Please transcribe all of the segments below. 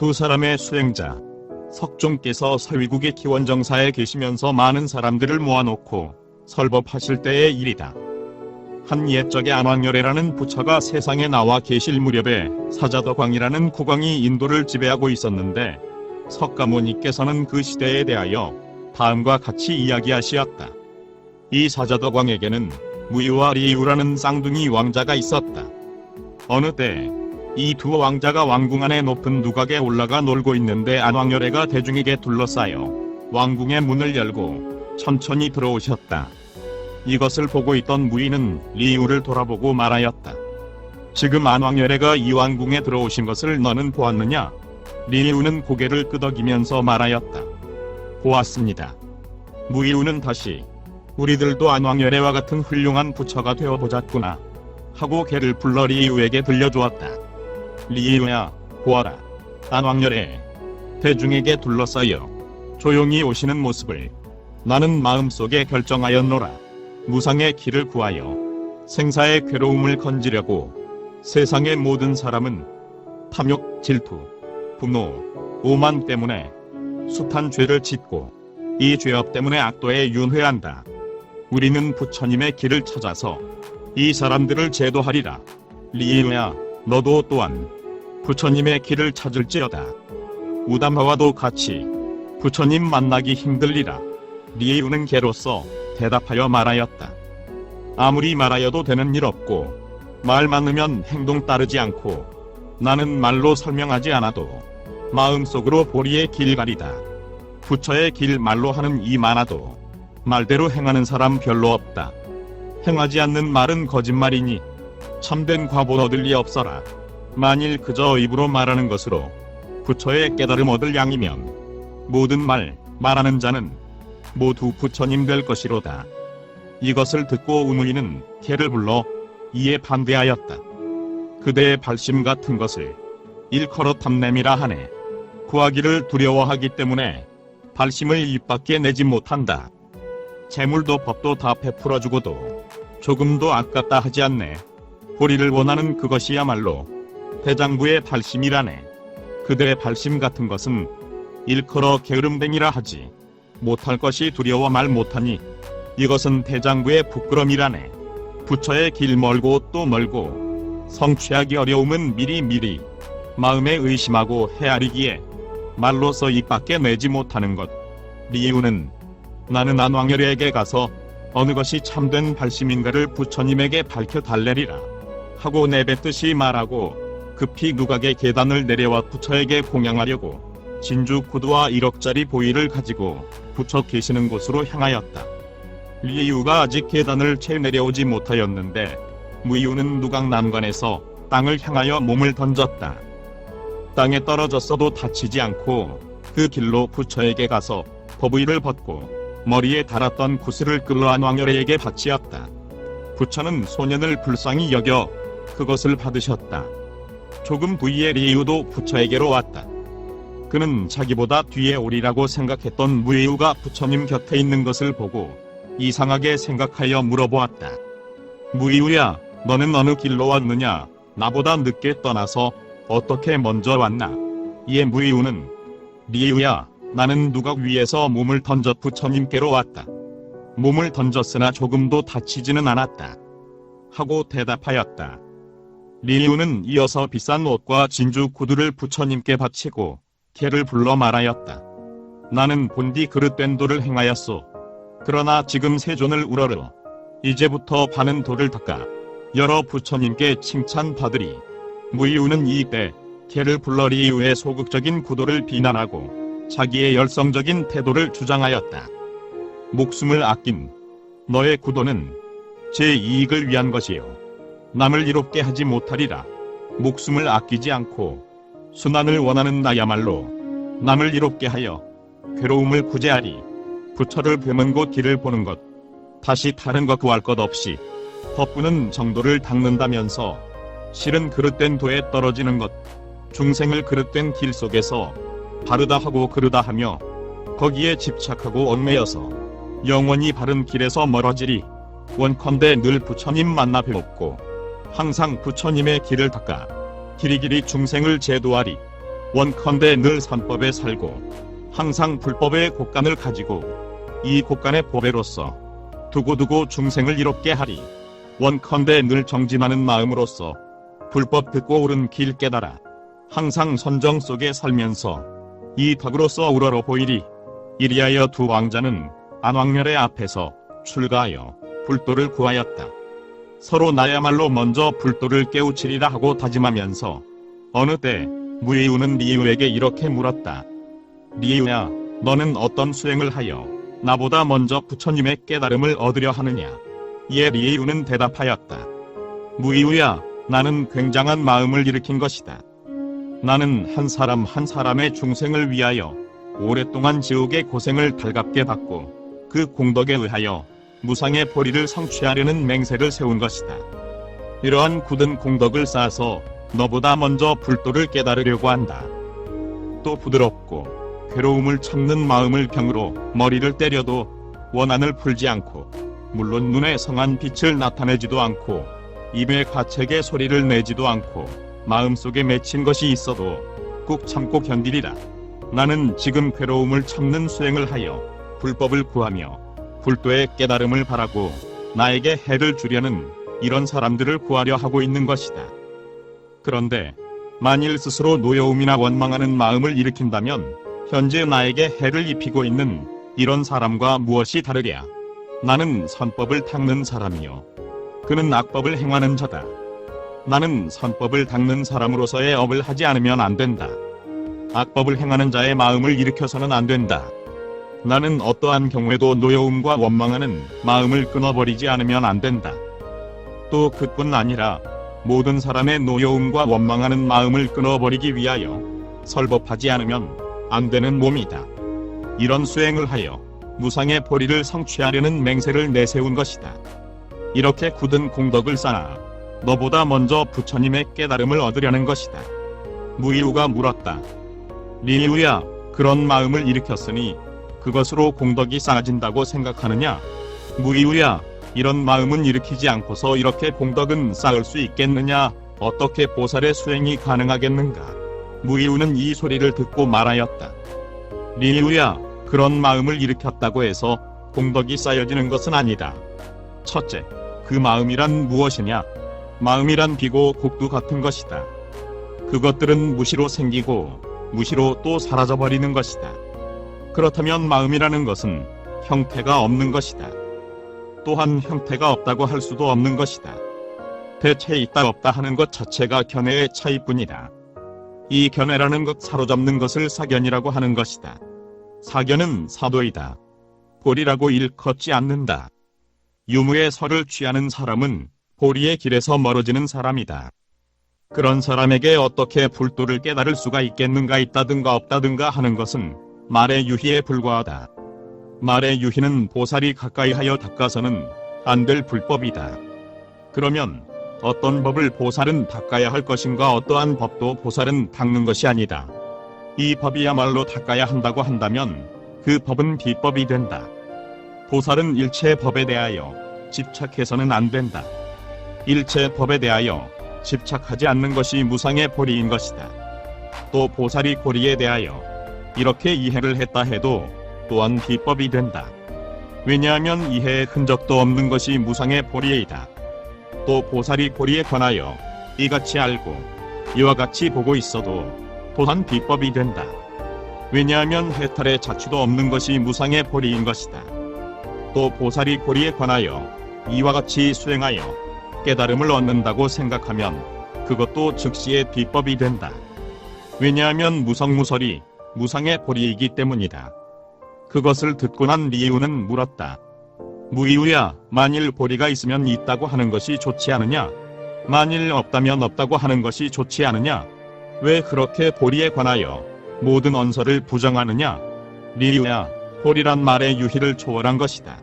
두 사람의 수행자 석종께서 서위국의 기원정사에 계시면서 많은 사람들을 모아놓고 설법하실 때의 일이다. 한 옛적에 안왕열애라는 부처가 세상에 나와 계실 무렵에 사자덕왕이라는 국왕이 인도를 지배하고 있었는데 석가모니께서는 그 시대에 대하여 다음과 같이 이야기하시었다. 이 사자덕왕에게는 무이와 리유라는 쌍둥이 왕자가 있었다. 어느 때 이 두 왕자가 왕궁 안의 높은 누각에 올라가 놀고 있는데 안왕열애가 대중에게 둘러싸여 왕궁의 문을 열고 천천히 들어오셨다. 이것을 보고 있던 무이는 리유를 돌아보고 말하였다. 지금 안왕열애가 이 왕궁에 들어오신 것을 너는 보았느냐? 리유는 고개를 끄덕이면서 말하였다. 보았습니다. 무이우는 다시 우리들도 안왕열애와 같은 훌륭한 부처가 되어보자꾸나 하고 걔를 불러 리유에게 들려주었다. 리유야, 보아라. 안왕열애 대중에게 둘러싸여 조용히 오시는 모습을 나는 마음속에 결정하였노라. 무상의 길을 구하여 생사의 괴로움을 건지려고 세상의 모든 사람은 탐욕, 질투, 분노, 오만 때문에 숱한 죄를 짓고 이 죄업 때문에 악도에 윤회한다. 우리는 부처님의 길을 찾아서 이 사람들을 제도하리라. 리유야, 너도 또한 부처님의 길을 찾을지어다. 우담하와도 같이 부처님 만나기 힘들리라. 리유는 개로서 대답하여 말하였다. 아무리 말하여도 되는 일 없고 말 많으면 행동 따르지 않고 나는 말로 설명하지 않아도 마음속으로 보리의 길 가리다. 부처의 길 말로 하는 이 많아도 말대로 행하는 사람 별로 없다. 행하지 않는 말은 거짓말이니 참된 과보 얻을 리 없어라. 만일 그저 입으로 말하는 것으로 부처의 깨달음 얻을 양이면 모든 말하는 자는 모두 부처님 될 것이로다. 이것을 듣고 우무이는 걔를 불러 이에 반대하였다. 그대의 발심 같은 것을 일컬어 탐냄이라 하네. 구하기를 두려워하기 때문에 발심을 입 밖에 내지 못한다. 재물도 법도 다 베풀어주고도 조금도 아깝다 하지 않네. 보리를 원하는 그것이야말로 대장부의 발심이라네. 그대의 발심 같은 것은 일컬어 게으름뱅이라 하지 못할 것이 두려워 말 못하니 이것은 대장부의 부끄럼이라네. 부처의 길 멀고 또 멀고 성취하기 어려움은 미리미리 마음에 의심하고 헤아리기에 말로서 입 밖에 내지 못하는 것. 리유는 나는 안왕열애에게 가서 어느 것이 참된 발심인가를 부처님에게 밝혀달래리라 하고 내뱉듯이 말하고 급히 누각의 계단을 내려와 부처에게 공양하려고 진주 구두와 1억짜리 보이를 가지고 부처 계시는 곳으로 향하였다. 리유가 아직 계단을 채 내려오지 못하였는데 무이우는 누각 난관에서 땅을 향하여 몸을 던졌다. 땅에 떨어졌어도 다치지 않고 그 길로 부처에게 가서 법의를 벗고 머리에 달았던 구슬을 끌어 안왕열애에게 바치었다. 부처는 소년을 불쌍히 여겨 그것을 받으셨다. 조금 뒤에 리유도 부처에게로 왔다. 그는 자기보다 뒤에 오리라고 생각했던 무이우가 부처님 곁에 있는 것을 보고 이상하게 생각하여 물어보았다. 무이우야, 너는 어느 길로 왔느냐? 나보다 늦게 떠나서 어떻게 먼저 왔나? 이에 무이우는 리유야, 나는 누각 위에서 몸을 던져 부처님께로 왔다. 몸을 던졌으나 조금도 다치지는 않았다. 하고 대답하였다. 리유는 이어서 비싼 옷과 진주 구두를 부처님께 바치고 걔를 불러 말하였다. 나는 본디 그릇된 도를 행하였소. 그러나 지금 세존을 우러러 이제부터 바는 도를 닦아 여러 부처님께 칭찬받으리. 무이우는 이때 걔를 불러 리유의 소극적인 구도를 비난하고 자기의 열성적인 태도를 주장하였다. 목숨을 아낀 너의 구도는 제 이익을 위한 것이요 남을 이롭게 하지 못하리라. 목숨을 아끼지 않고 순환을 원하는 나야말로 남을 이롭게 하여 괴로움을 구제하리. 부처를 뵈면 곧 길을 보는 것, 다시 다른 것 구할 것 없이 법부는 정도를 닦는다면서 실은 그릇된 도에 떨어지는 것, 중생을 그릇된 길 속에서 바르다 하고 그르다 하며 거기에 집착하고 얽매여서 영원히 바른 길에서 멀어지리. 원컨대 늘 부처님 만나 배웠고 항상 부처님의 길을 닦아 길이길이 중생을 제도하리. 원컨대 늘 선법에 살고 항상 불법의 곡간을 가지고 이 곡간의 보배로서 두고두고 중생을 이롭게 하리. 원컨대 늘 정진하는 마음으로써 불법 듣고 옳은 길 깨달아 항상 선정 속에 살면서 이 덕으로서 우러러 보이리. 이리하여 두 왕자는 안왕열의 앞에서 출가하여 불도를 구하였다. 서로 나야말로 먼저 불도를 깨우치리라 하고 다짐하면서 어느 때 무이우는 리우에게 이렇게 물었다. 리우야, 너는 어떤 수행을 하여 나보다 먼저 부처님의 깨달음을 얻으려 하느냐? 이에 리우는 대답하였다. 무이우야, 나는 굉장한 마음을 일으킨 것이다. 나는 한 사람 한 사람의 중생을 위하여 오랫동안 지옥의 고생을 달갑게 받고 그 공덕에 의하여 무상의 보리를 성취하려는 맹세를 세운 것이다. 이러한 굳은 공덕을 쌓아서 너보다 먼저 불도를 깨달으려고 한다. 또 부드럽고 괴로움을 참는 마음을 병으로 머리를 때려도 원한을 풀지 않고 물론 눈에 성한 빛을 나타내지도 않고 입에 가책의 소리를 내지도 않고 마음속에 맺힌 것이 있어도 꾹 참고 견디리라. 나는 지금 괴로움을 참는 수행을 하여 불법을 구하며 불도의 깨달음을 바라고 나에게 해를 주려는 이런 사람들을 구하려 하고 있는 것이다. 그런데 만일 스스로 노여움이나 원망하는 마음을 일으킨다면 현재 나에게 해를 입히고 있는 이런 사람과 무엇이 다르랴? 나는 선법을 닦는 사람이요, 그는 악법을 행하는 자다. 나는 선법을 닦는 사람으로서의 업을 하지 않으면 안 된다. 악법을 행하는 자의 마음을 일으켜서는 안 된다. 나는 어떠한 경우에도 노여움과 원망하는 마음을 끊어버리지 않으면 안 된다. 또 그뿐 아니라 모든 사람의 노여움과 원망하는 마음을 끊어버리기 위하여 설법하지 않으면 안 되는 몸이다. 이런 수행을 하여 무상의 보리를 성취하려는 맹세를 내세운 것이다. 이렇게 굳은 공덕을 쌓아 너보다 먼저 부처님의 깨달음을 얻으려는 것이다. 무이우가 물었다. 리우야, 그런 마음을 일으켰으니 그것으로 공덕이 쌓아진다고 생각하느냐? 무이우야, 이런 마음은 일으키지 않고서 이렇게 공덕은 쌓을 수 있겠느냐? 어떻게 보살의 수행이 가능하겠는가? 무이우는 이 소리를 듣고 말하였다. 리우야, 그런 마음을 일으켰다고 해서 공덕이 쌓여지는 것은 아니다. 첫째, 그 마음이란 무엇이냐? 마음이란 비고 곡두 같은 것이다. 그것들은 무시로 생기고 무시로 또 사라져버리는 것이다. 그렇다면 마음이라는 것은 형태가 없는 것이다. 또한 형태가 없다고 할 수도 없는 것이다. 대체 있다 없다 하는 것 자체가 견해의 차이뿐이다. 이 견해라는 것, 사로잡는 것을 사견이라고 하는 것이다. 사견은 사도이다. 보리라고 일컫지 않는다. 유무의 설을 취하는 사람은 보리의 길에서 멀어지는 사람이다. 그런 사람에게 어떻게 불도를 깨달을 수가 있겠는가? 있다든가 없다든가 하는 것은 말의 유희에 불과하다. 말의 유희는 보살이 가까이 하여 닦아서는 안 될 불법이다. 그러면 어떤 법을 보살은 닦아야 할 것인가? 어떠한 법도 보살은 닦는 것이 아니다. 이 법이야말로 닦아야 한다고 한다면 그 법은 비법이 된다. 보살은 일체 법에 대하여 집착해서는 안 된다. 일체 법에 대하여 집착하지 않는 것이 무상의 보리인 것이다. 또 보살이 보리에 대하여 이렇게 이해를 했다 해도 또한 비법이 된다. 왜냐하면 이해의 흔적도 없는 것이 무상의 보리이다. 또 보살이 보리에 관하여 이같이 알고 이와 같이 보고 있어도 또한 비법이 된다. 왜냐하면 해탈의 자취도 없는 것이 무상의 보리인 것이다. 또 보살이 보리에 관하여 이와 같이 수행하여 깨달음을 얻는다고 생각하면 그것도 즉시의 비법이 된다. 왜냐하면 무성무설이 무상의 보리이기 때문이다. 그것을 듣고 난 리우는 물었다. 무이우야, 만일 보리가 있으면 있다고 하는 것이 좋지 않으냐? 만일 없다면 없다고 하는 것이 좋지 않으냐? 왜 그렇게 보리에 관하여 모든 언설을 부정하느냐? 리우야, 보리란 말의 유희를 초월한 것이다.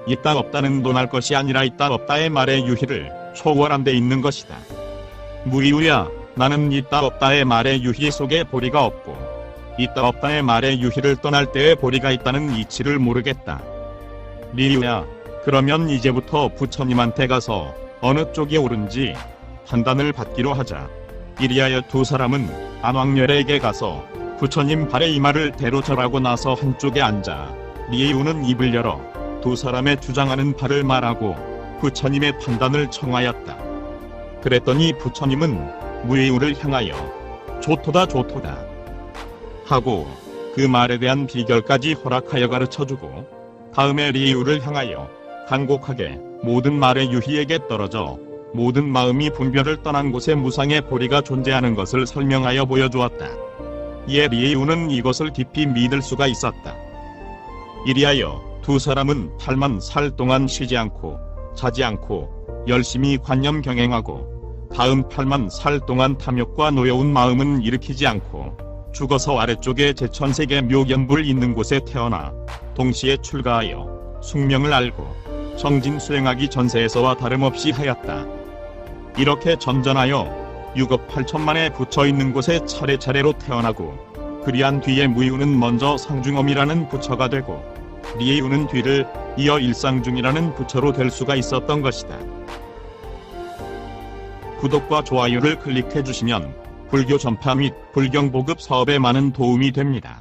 있다 없다는 논할 것이 아니라 있다 없다의 말의 유희를 초월한 데 있는 것이다. 무이우야, 나는 있다 없다의 말의 유희 속에 보리가 없고 있다 없다의 말의 유희를 떠날 때에 보리가 있다는 이치를 모르겠다. 리우야, 그러면 이제부터 부처님한테 가서 어느 쪽이 옳은지 판단을 받기로 하자. 이리하여 두 사람은 안왕열에게 가서 부처님 발에 이마를 대로 절하고 나서 한쪽에 앉아 리에우는 입을 열어 두 사람의 주장하는 바를 말하고 부처님의 판단을 청하였다. 그랬더니 부처님은 무에우를 향하여 좋도다 좋도다 하고 그 말에 대한 비결까지 허락하여 가르쳐주고 다음에 리에우를 향하여 간곡하게 모든 말의 유희에게 떨어져 모든 마음이 분별을 떠난 곳에 무상의 보리가 존재하는 것을 설명하여 보여주었다. 이에 리에우는 이것을 깊이 믿을 수가 있었다. 이리하여 두 사람은 8만 살 동안 쉬지 않고 자지 않고 열심히 관념 경행하고 다음 8만 살 동안 탐욕과 노여운 마음은 일으키지 않고 죽어서 아래쪽에 제천세계 묘견불 있는 곳에 태어나 동시에 출가하여 숙명을 알고 정진 수행하기 전세에서와 다름없이 하였다. 이렇게 점전하여 6억 8천만의 부처 있는 곳에 차례차례로 태어나고 그리한 뒤에 무이우는 먼저 상중엄이라는 부처가 되고 리에우는 뒤를 이어 일상중이라는 부처로 될 수가 있었던 것이다. 구독과 좋아요를 클릭해 주시면 불교 전파 및 불경 보급 사업에 많은 도움이 됩니다.